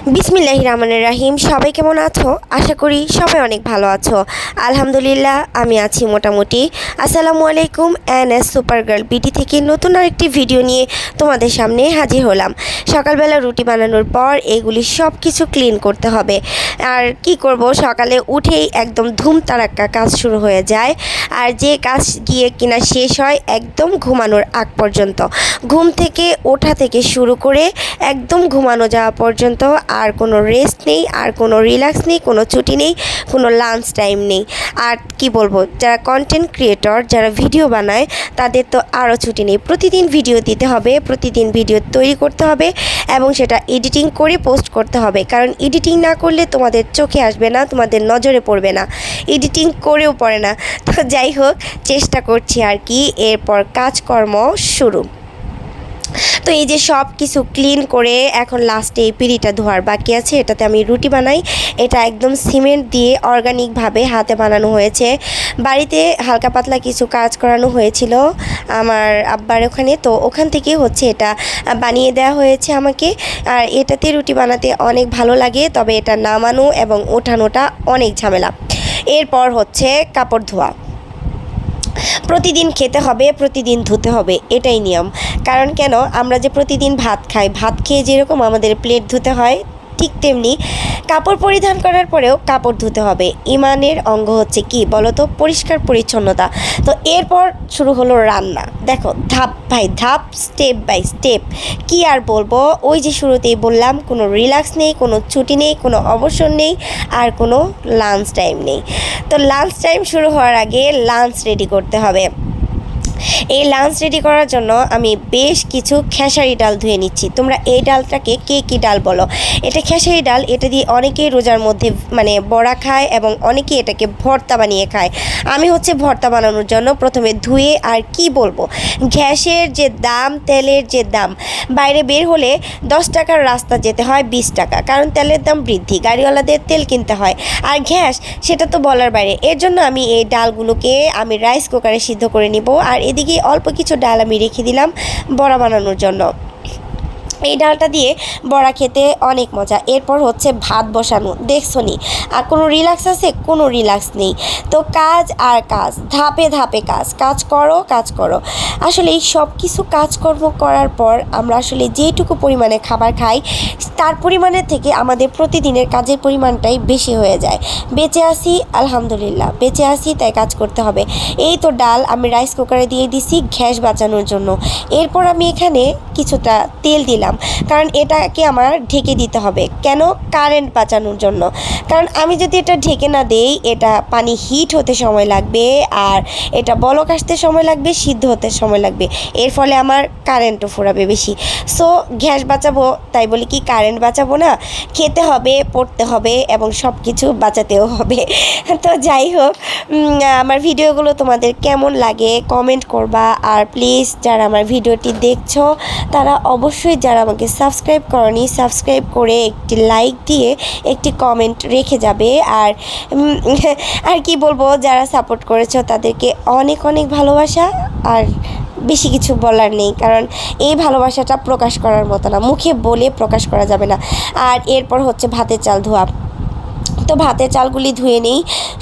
বিসমিল্লাহির রহমানির রহিম। সবাই কেমন আছো? আশা করি সবাই অনেক ভালো আছো। আলহামদুলিল্লাহ আমি আছি মোটামুটি। আসসালামু আলাইকুম। এনএস সুপার গার্ল বিডি থেকে নতুন আরেকটি ভিডিও নিয়ে তোমাদের সামনে হাজির হলাম। সকালবেলা রুটি বানানোর পর এগুলি সব কিছু ক্লিন করতে হবে। আর কি করব, সকালে উঠেই একদম ধুম তাড়াক্কা কাজ শুরু হয়ে যায়। আর যে কাজ গিয়ে কিনা শেষ হয় একদম ঘুমানোর আগ পর্যন্ত। ঘুম থেকে ওঠা থেকে শুরু করে একদম ঘুমানো যাওয়া পর্যন্ত আর কোনো রেস্ট নেই, আর কোনো রিল্যাক্স নেই, কোনো ছুটি নেই, কোনো লাঞ্চ টাইম নেই। আর কি বলবো, যারা কন্টেন্ট ক্রিয়েটর, যারা ভিডিও বানায় তাদের তো আরও ছুটি নেই। প্রতিদিন ভিডিও দিতে হবে, প্রতিদিন ভিডিও তৈরি করতে হবে এবং সেটা এডিটিং করে পোস্ট করতে হবে। কারণ এডিটিং না করলে তোমাদের চোখে আসবে না, তোমাদের নজরে পড়বে না, এডিটিং করেও পড়ে না। তো যাই হোক, চেষ্টা করছি আর কি। এরপর কাজকর্ম শুরু। তো এই যে সব কিছু ক্লিন করে এখন লাস্টে এই পিঁড়িটা ধোয়ার বাকি আছে। এটাতে আমি রুটি বানাই। এটা একদম সিমেন্ট দিয়ে অর্গানিকভাবে হাতে বানানো হয়েছে। বাড়িতে হালকা পাতলা কিছু কাজ করানো হয়েছিল আমার আব্বার ওখানে, তো ওখান থেকে হচ্ছে এটা বানিয়ে দেওয়া হয়েছে আমাকে। আর এটাতে রুটি বানাতে অনেক ভালো লাগে, তবে এটা নামানো এবং ওঠানোটা অনেক ঝামেলা। এরপর হচ্ছে কাপড় ধোয়া। প্রতিদিন খেতে হবে, প্রতিদিন ধুতে হবে, এটাই নিয়ম। কারণ কেন, আমরা যে প্রতিদিন ভাত খাই, ভাত খেয়ে যেরকম আমাদের প্লেট ধুতে হয় ঠিক তেমনি কাপড় পরিধান করার পরেও কাপড় ধুতে হবে। ইমানের অঙ্গ হচ্ছে কি বলো তো, পরিষ্কার পরিচ্ছন্নতা। তো এরপর শুরু হলো রান্না। দেখো ধাপ বাই ধাপ, স্টেপ বাই স্টেপ। কি আর বলবো, ওই যে শুরুতেই বললাম, কোনো রিল্যাক্স নেই, কোনো ছুটি নেই, কোনো অবসর নেই, আর কোনো লাঞ্চ টাইম নেই। তো লাঞ্চ টাইম শুরু হওয়ার আগে লাঞ্চ রেডি করতে হবে। এই লাঞ্চ রেডি করার জন্য আমি বেশ কিছু খেসারি ডাল ধুয়ে নিচ্ছি। তোমরা এই ডালটাকে কে কী ডাল বলো? এটা খেসারি ডাল। এটা দিয়ে অনেকেই রোজার মধ্যে মানে বড়া খায় এবং অনেকেই এটাকে ভর্তা বানিয়ে খায়। আমি হচ্ছে ভর্তা বানানোর জন্য প্রথমে ধুয়ে, আর কি বলবো, গ্যাসের যে দাম, তেলের যে দাম, বাইরে বের হলে 10 টাকার রাস্তা যেতে হয় 20 টাকা, কারণ তেলের দাম বৃদ্ধি, গাড়িওয়ালাদের তেল কিনতে হয়। আর গ্যাস, সেটা তো বলার বাইরে। এর জন্য আমি এই ডালগুলোকে রাইস কুকারে সিদ্ধ করে নিব। আর এদিকে অল্প কিছু ডাল আমি রেখে দিলাম বড়া বানানোর জন্য। এই ডালটা দিয়ে বড়া খেতে অনেক মজা। এরপর হচ্ছে ভাত বসানো। দেখছো নি, আর কোনো রিল্যাক্স আছে? কোনো রিল্যাক্স নেই। তো কাজ আর কাজ, ধাপে ধাপে কাজ, কাজ করো, কাজ করো। আসলে এই সব কিছু কাজকর্ম করার পর আমরা আসলে যেটুকু পরিমাণে খাবার খাই, তার পরিমাণের থেকে আমাদের প্রতিদিনের কাজের পরিমাণটাই বেশি হয়ে যায়। বেঁচে আসি আলহামদুলিল্লাহ, বেঁচে আসি, তাই কাজ করতে হবে। এই তো ডাল আমি রাইস কুকারে দিয়ে দিছি গ্যাস বাঁচানোর জন্য। এরপর আমি এখানে কিছুটা তেল দিলাম, কারণ এটাকে আমার ঢেকে দিতে হবে। কেন? কারেন্ট বাঁচানোর জন্য। কারণ আমি যদি এটা ঢেকে না দেই, এটা পানি হিট হতে সময় লাগবে, আর এটা বলক আসতে সময় লাগবে, সিদ্ধ হতে সময় লাগবে। এর ফলে আমার কারেন্টও ফুরাবে বেশি। সো গ্যাস বাঁচাবো, তাই বলি কি কারেন্ট বাঁচাবো না? খেতে হবে, পড়তে হবে এবং সব কিছু বাঁচাতেও হবে। তো যাই হোক, আমার ভিডিওগুলো তোমাদের কেমন লাগে কমেন্ট করবা। আর প্লিজ যারা আমার ভিডিওটি দেখছো তারা অবশ্যই, যারা আমাকে সাবস্ক্রাইব করনি, সাবস্ক্রাইব করে একটি লাইক দিয়ে একটি কমেন্ট রেখে যাবে। আর আর কি বলবো, যারা সাপোর্ট করেছো তাদেরকে অনেক অনেক ভালোবাসা। আর বেশি কিছু বলার নেই, কারণ এই ভালোবাসাটা প্রকাশ করার মতো না, মুখে বলে প্রকাশ করা যাবে না। আর এরপর হচ্ছে ভাতের চাল ধোয়া। তো ভাতের চালগুলি ধুয়ে নেই,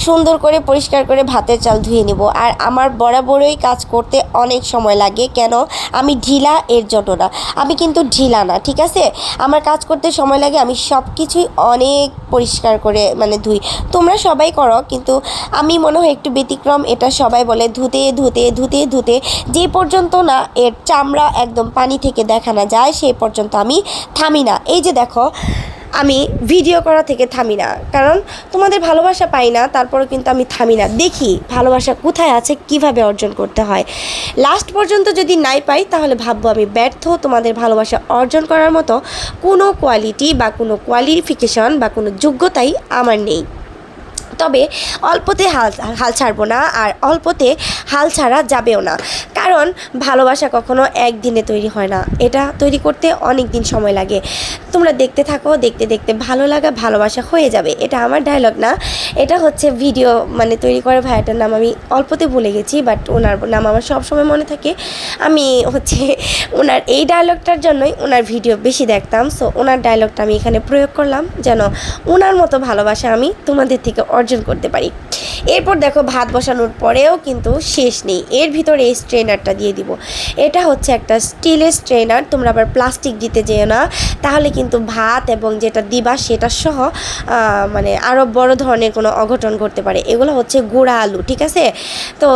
সুন্দর করে পরিষ্কার করে ভাতের চাল ধুয়ে নেব। আর আমার বরাবরই কাজ করতে অনেক সময় লাগে। কেন? আমি ঢিলা, এর জন্য না। আমি কিন্তু ঢিলা না, ঠিক আছে? আমার কাজ করতে সময় লাগে, আমি সব কিছুই অনেক পরিষ্কার করে ধুই। তোমরা সবাই করো, কিন্তু আমি মনে হয় একটু ব্যতিক্রম। এটা সবাই বলে ধুতে ধুতে ধুতে ধুতে যে পর্যন্ত না এর চামড়া একদম পানি থেকে দেখা না যায়, সেই পর্যন্ত আমি থামি না। এই যে দেখো, আমি ভিডিও করা থেকে থামি না, কারণ তোমাদের ভালোবাসা পাই না, তারপরেও কিন্তু আমি থামি না। দেখি ভালোবাসা কোথায় আছে, কিভাবে অর্জন করতে হয়। লাস্ট পর্যন্ত যদি নাই পাই, তাহলে ভাববো আমি ব্যর্থ। তোমাদের ভালোবাসা অর্জন করার মতো কোনো কোয়ালিটি বা কোনো কোয়ালিফিকেশন বা কোনো যোগ্যতাই আমার নেই। তবে অল্পতে হাল ছাড়বো না, আর অল্পতে হাল ছাড়া যাবেও না। কারণ ভালোবাসা কখনো একদিনে তৈরি হয় না, এটা তৈরি করতে অনেক দিন সময় লাগে। তোমরা দেখতে থাকো, দেখতে দেখতে ভালো লাগা ভালোবাসা হয়ে যাবে। এটা আমার ডায়লগ না, এটা হচ্ছে ভিডিও মানে তৈরি করে ভাইয়াটার নাম আমি অল্পতে ভুলে গেছি, বাট ওনার নাম আমার সবসময় মনে থাকে। আমি হচ্ছে ওনার এই ডায়লগটার জন্যই ওনার ভিডিও বেশি দেখতাম। সো ওনার ডায়লগটা আমি এখানে প্রয়োগ করলাম যেন ওনার মতো ভালোবাসা আমি তোমাদের থেকে অর্জন করতে পারি। এরপর দেখো ভাত বসানোর পরেও কিন্তু শেষ নেই, এর ভিতরে এই স্ট্রেনারটা দিয়ে দিব। এটা হচ্ছে একটা স্টিলের স্ট্রেনার, তোমরা আবার প্লাস্টিক দিতে যেও না, তাহলে কিন্তু ভাত এবং যেটা দিবা সেটা সহ মানে আরও বড় ধরনের কোনো অঘটন ঘটতে পারে। এগুলো হচ্ছে গুঁড়া আলু, ঠিক আছে? তো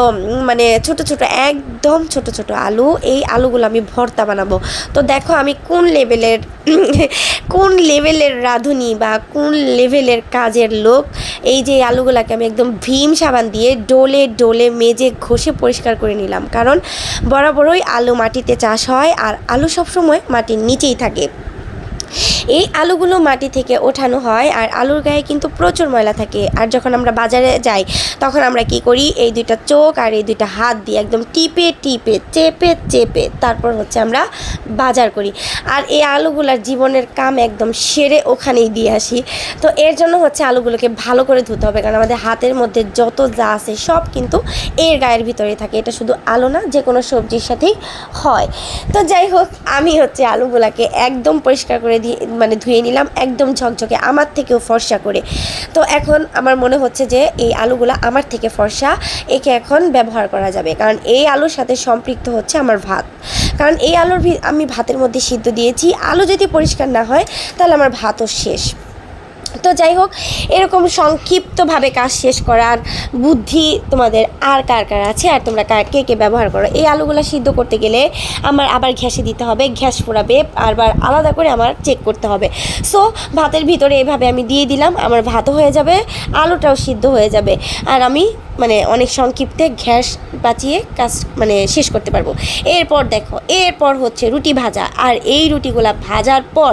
মানে ছোট ছোট একদম ছোট ছোট আলু, এই আলুগুলো আমি ভর্তা বানাবো। তো দেখো আমি কোন লেভেলের রাঁধুনি বা কোন লেভেলের কাজের লোক। এই যে আলুগুলোকে আমি একদম ভীম সাবান দিয়ে ডোলে ডোলে মেজে ঘষে পরিষ্কার করে নিলাম, কারণ বরাবরই আলু মাটিতে চাষ হয় আর আলু সবসময় মাটির নিচেই থাকে। এই আলুগুলো মাটি থেকে ওঠানো হয় আর আলুর গায়ে কিন্তু প্রচুর ময়লা থাকে। আর যখন আমরা বাজারে যাই তখন আমরা কি করি, এই দুইটা চোখ আর এই দুইটা হাত দিয়ে একদম টিপে টিপে চেপে চেপে তারপর হচ্ছে আমরা বাজার করি। আর এই আলুগুলার জীবনের কাম একদম সেরে ওখানেই দিয়ে আসি। তো এর জন্য হচ্ছে আলুগুলোকে ভালো করে ধুতে হবে, কারণ আমাদের হাতের মধ্যে যত যা আছে সব কিন্তু এর গায়ের ভিতরে থাকে। এটা শুধু আলু না, যে কোনো সবজির সাথেই হয়। তো যাই হোক, আমি হচ্ছে আলুগুলাকে একদম পরিষ্কার করে ধুয়ে নিলাম, একদম ঝকঝকে, আমার থেকেও ফর্সা করে। তো এখন আমার মনে হচ্ছে যে এই আলুগুলা আমার থেকে ফর্সা, একে এখন ব্যবহার করা যাবে, কারণ এই আলুর সাথে সম্পৃক্ত হচ্ছে আমার ভাত। কারণ এই আমি ভাতের মধ্যে সিদ্ধ দিয়েছি, আলু যদি পরিষ্কার না হয় তাহলে আমার ভাতও শেষ। তো যাই হোক, এরকম সংক্ষিপ্তভাবে কাজ শেষ করার বুদ্ধি তোমাদের আর কার কার আছে, আর তোমরা কে কে ব্যবহার করো। এই আলুগুলো সিদ্ধ করতে গেলে আমার আবার ঘ্যাসে দিতে হবে, ঘ্যাস পোড়াবে, আবার আলাদা করে আমার চেক করতে হবে। সো ভাতের ভিতরে এভাবে আমি দিয়ে দিলাম, আমার ভাতও হয়ে যাবে, আলুটাও সিদ্ধ হয়ে যাবে, আর আমি অনেক সংক্ষিপ্তে গ্যাস বাঁচিয়ে কাজ শেষ করতে পারবো। এরপর দেখো, এরপর হচ্ছে রুটি ভাজা, আর এই রুটিগুলা ভাজার পর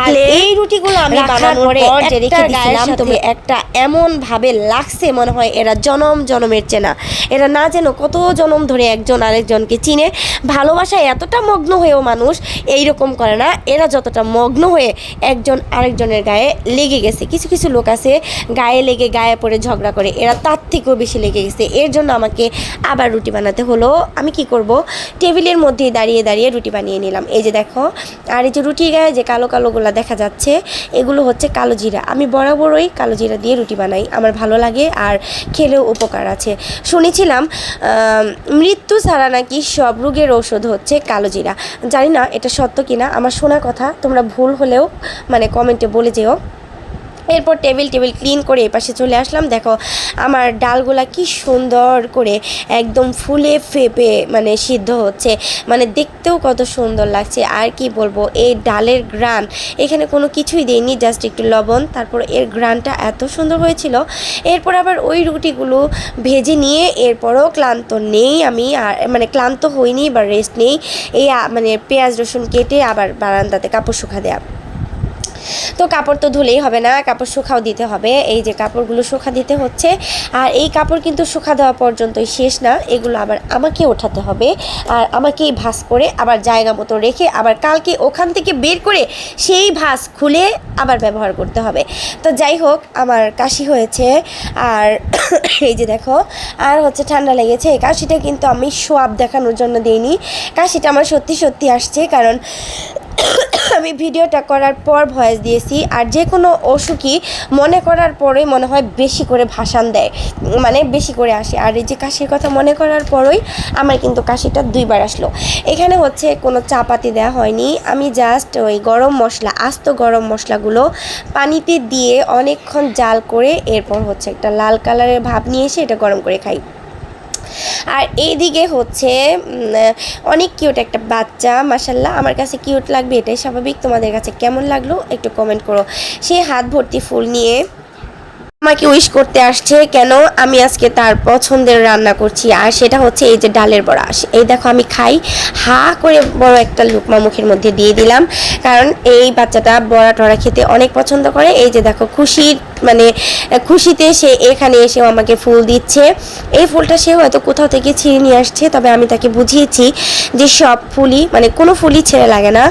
আর এই রুটিগুলো আমি বানানোর পর যে রেখে দিয়েছিলাম, তবে একটা এমন ভাবে লাগছে মনে হয় এরা জনম জনমের চেনা। এরা না যেন কত জনম ধরে একজন আরেকজনকে চিনে। ভালোবাসায় এতটা মগ্ন হয়েও মানুষ এইরকম করে না, এরা যতটা মগ্ন হয়ে একজন আরেকজনের গায়ে লেগে গেছে। কিছু কিছু লোক আছে গায়ে লেগে গায়ে পড়ে ঝগড়া করে, এরা তার থেকেও বেশি লেগে গেছে। এর জন্য আমাকে আবার রুটি বানাতে হলো। আমি কি করব, টেবিলের মধ্যেই দাঁড়িয়ে দাঁড়িয়ে রুটি বানিয়ে নিলাম। এই যে দেখো, আর এই যে রুটির গায়ে যে কালো কালোগুলো দেখা যাচ্ছে এগুলো হচ্ছে কালো জিরা। আমি বরাবরই কালো জিরা দিয়ে রুটি বানাই, আমার ভালো লাগে আর খেলেও উপকার আছে। শুনেছিলাম মৃত্যু ছাড়া নাকি সব রোগের ঔষধ হচ্ছে কালো জিরা। জানি না এটা সত্য কিনা, আমার শোনা কথা, তোমরা ভুল হলেও কমেন্টে বলে যেও। এরপর টেবিল ক্লিন করে এপাশে চলে আসলাম। দেখো আমার ডালগুলা কি সুন্দর করে একদম ফুলে ফেপে সিদ্ধ হচ্ছে, দেখতেও কত সুন্দর লাগছে। আর কি বলবো, এই ডালের ঘ্রাণ, এখানে কোনো কিছুই দেয়নি, জাস্ট একটু লবণ, তারপর এর ঘ্রাণটা এত সুন্দর হয়েছিল। এরপর আবার ওই রুটিগুলো ভেজে নিয়ে এরপরও ক্লান্ত নেই আমি, আর ক্লান্ত হইনি বা রেস্ট নেই। এই পেঁয়াজ রসুন কেটে আবার বারান্দাতে কাপড় শুকা দেয়া। তো কাপড় তো ধুলেই হবে না, কাপড় শুকাও দিতে হবে। এই যে কাপড়গুলো শুকা দিতে হচ্ছে, আর এই কাপড় কিন্তু শুকা দেওয়া পর্যন্তই শেষ না, এগুলো আবার আমাকে ওঠাতে হবে, আর আমাকেই ভাঁজ করে আবার জায়গা মতো রেখে আবার কালকে ওখান থেকে বের করে সেই ভাঁজ খুলে আবার ব্যবহার করতে হবে। তো যাই হোক, আমার কাশি হয়েছে, আর এই যে দেখো, আর হচ্ছে ঠান্ডা লেগেছে। এই কাশিটা কিন্তু আমি সোয়াব দেখানোর জন্য দিইনি, কাশিটা আমার সত্যি সত্যি আসছে, কারণ আমি ভিডিওটা করার পর ভয়েস দিয়েছি। আর যে কোনো অসুখই মনে করার পরেই মনে হয় বেশি করে ভাষণ দেয়, বেশি করে আসে। আর এই যে কাশির কথা মনে করার পরই আমার কিন্তু কাশিটা 2 বার আসলো। এখানে হচ্ছে কোনো চাপাতি দেওয়া হয়নি, আমি জাস্ট ওই গরম মশলা, আস্ত গরম মশলাগুলো পানিতে দিয়ে অনেকক্ষণ জাল করে এরপর হচ্ছে একটা লাল কালারের ভাব নিয়ে এসে এটা গরম করে খাই। আর এইদিকে হচ্ছে অনেক কিউট একটা বাচ্চা, মাশাল্লাহ, আমার কাছে কিউট লাগবে এটাই স্বাভাবিক। তোমাদের কাছে কেমন লাগলো একটু কমেন্ট করো। সে হাত ভর্তি ফুল নিয়ে আমাকে উইশ করতে আসছে কেন আমি আজকে তার পছন্দের রান্না করছি, আর সেটা হচ্ছে এই যে ডালের বড়া। এই দেখো আমি খাই, হা করে বড় একটা লুকমা মুখের মধ্যে দিয়ে দিলাম, কারণ এই বাচ্চাটা বড়া টড়া খেতে অনেক পছন্দ করে। এই যে দেখো খুশিতে সে এখানে এসেও আমাকে ফুল দিচ্ছে। এই ফুলটা সে হয়তো কোথাও থেকে ছিঁড়ে নিয়ে আসছে, তবে আমি তাকে বুঝিয়েছি যে সব ফুলই কোনো ফুলই ছেড়ে লাগে না,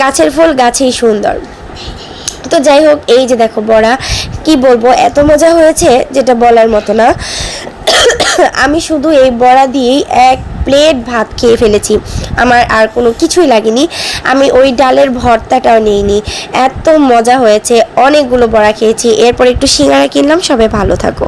গাছের ফুল গাছেই সুন্দর। তো যাই হোক, এই যে দেখো বড়া, কি বলবো, এত মজা হয়েছে যেটা বলার মতো না। আমি শুধু এই বড়া দিয়েই এক প্লেট ভাত খেয়ে ফেলেছি, আমার আর কোনো কিছুই লাগেনি। আমি ওই ডালের ভর্তাটাও নিইনি, এত মজা হয়েছে। অনেকগুলো বড়া খেয়েছি, এরপর একটু সিঙ্গারা কিনলাম। সবাই ভালো থাকো।